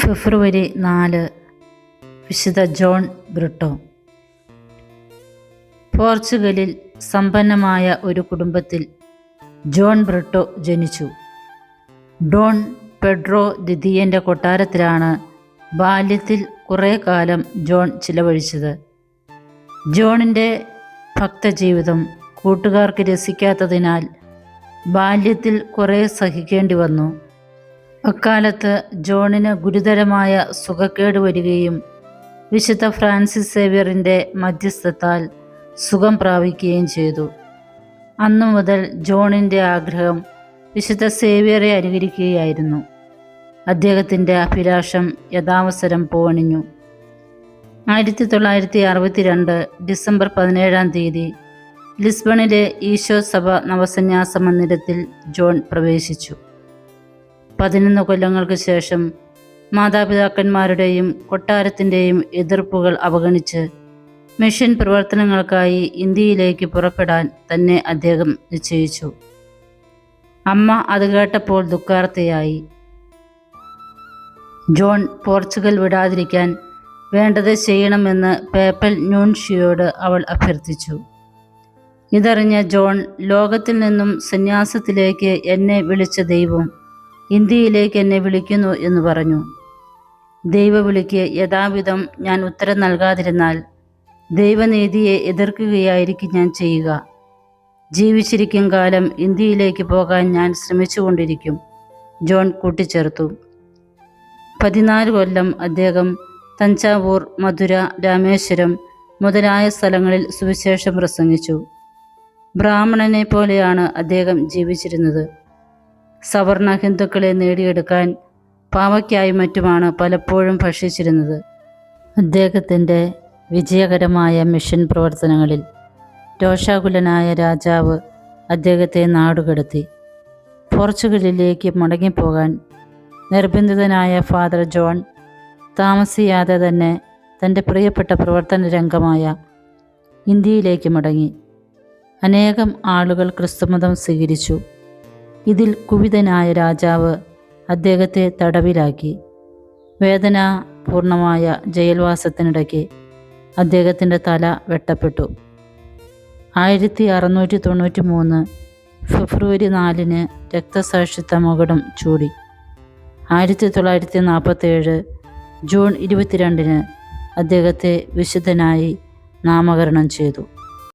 ഫെബ്രുവരി 4 വിശുദ്ധ ജോൺ ബ്രിട്ടോ. പോർച്ചുഗലിൽ സമ്പന്നമായ ഒരു കുടുംബത്തിൽ ജോൺ ബ്രിട്ടോ ജനിച്ചു. ഡോൺ പെഡ്രോ ദ്വിതീയൻ്റെ കൊട്ടാരത്തിലാണ് ബാല്യത്തിൽ കുറേ കാലം ജോൺ ചിലവഴിച്ചത്. ജോണിൻ്റെ ഭക്തജീവിതം കൂട്ടുകാർക്ക് രസിക്കാത്തതിനാൽ ബാല്യത്തിൽ കുറേ സഹിക്കേണ്ടി വന്നു. അക്കാലത്ത് ജോണിന് ഗുരുതരമായ സുഖക്കേട് വരികയും വിശുദ്ധ ഫ്രാൻസിസ് സേവ്യറിൻ്റെ മധ്യസ്ഥത്താൽ സുഖം പ്രാപിക്കുകയും ചെയ്തു. അന്നു മുതൽ ജോണിൻ്റെ ആഗ്രഹം വിശുദ്ധ സേവ്യറെ അനുകരിക്കുകയായിരുന്നു. അദ്ദേഹത്തിൻ്റെ അഭിലാഷം യഥാവസരം പൂവണിഞ്ഞു. 1962 ഡിസംബർ 17 ലിസ്ബണിലെ ഈശോ സഭ നവസന്യാസ മന്ദിരത്തിൽ ജോൺ പ്രവേശിച്ചു. 11 കൊല്ലങ്ങൾക്ക് ശേഷം മാതാപിതാക്കന്മാരുടെയും കൊട്ടാരത്തിൻ്റെയും എതിർപ്പുകൾ അവഗണിച്ച് മിഷൻ പ്രവർത്തനങ്ങൾക്കായി ഇന്ത്യയിലേക്ക് പുറപ്പെടാൻ തന്നെ അദ്ദേഹം നിശ്ചയിച്ചു. അമ്മ അത് കേട്ടപ്പോൾ ദുഃഖാർത്തയായി. ജോൺ പോർച്ചുഗൽ വിടാതിരിക്കാൻ വേണ്ടത് ചെയ്യണമെന്ന് പേപ്പൽ ന്യൂൻഷിയോട് അവൾ അഭ്യർത്ഥിച്ചു. ഇതറിഞ്ഞ ജോൺ, ലോകത്തിൽ നിന്നും സന്യാസത്തിലേക്ക് എന്നെ വിളിച്ച ദൈവം ഇന്ത്യയിലേക്ക് എന്നെ വിളിക്കുന്നു എന്ന് പറഞ്ഞു. ദൈവവിളിക്ക് യഥാവിധം ഞാൻ ഉത്തരം നൽകാതിരുന്നാൽ ദൈവനീതിയെ എതിർക്കുകയായിരിക്കും ഞാൻ ചെയ്യുക. ജീവിച്ചിരിക്കും കാലം ഇന്ത്യയിലേക്ക് പോകാൻ ഞാൻ ശ്രമിച്ചുകൊണ്ടിരിക്കും, ജോൺ കൂട്ടിച്ചേർത്തു. 14 കൊല്ലം അദ്ദേഹം തഞ്ചാവൂർ, മധുര, രാമേശ്വരം മുതലായ സ്ഥലങ്ങളിൽ സുവിശേഷം പ്രസംഗിച്ചു. ബ്രാഹ്മണനെ പോലെയാണ് അദ്ദേഹം ജീവിച്ചിരുന്നത്. സവർണ ഹിന്ദുക്കളെ നേടിയെടുക്കാൻ പാവയ്ക്കായും മറ്റുമാണ് പലപ്പോഴും ഭക്ഷിച്ചിരുന്നത്. അദ്ദേഹത്തിൻ്റെ വിജയകരമായ മിഷൻ പ്രവർത്തനങ്ങളിൽ രോഷാകുലനായ രാജാവ് അദ്ദേഹത്തെ നാടുകടത്തി. പോർച്ചുഗലിലേക്ക് മടങ്ങിപ്പോകാൻ നിർബന്ധിതനായ ഫാദർ ജോൺ താമസിയാതെ തന്നെ തൻ്റെ പ്രിയപ്പെട്ട പ്രവർത്തന രംഗമായ ഇന്ത്യയിലേക്ക് മടങ്ങി. അനേകം ആളുകൾ ക്രിസ്തുമതം സ്വീകരിച്ചു. ഇതിൽ കുപിതനായ രാജാവ് അദ്ദേഹത്തെ തടവിലാക്കി. വേദനാപൂർണമായ ജയിൽവാസത്തിനിടയ്ക്ക് അദ്ദേഹത്തിൻ്റെ തല വെട്ടപ്പെട്ടു. 1693 ഫെബ്രുവരി 4 രക്തസാക്ഷിത്വ മകുടം ചൂടി. 1947 ജൂൺ 22 അദ്ദേഹത്തെ വിശുദ്ധനായി നാമകരണം ചെയ്തു.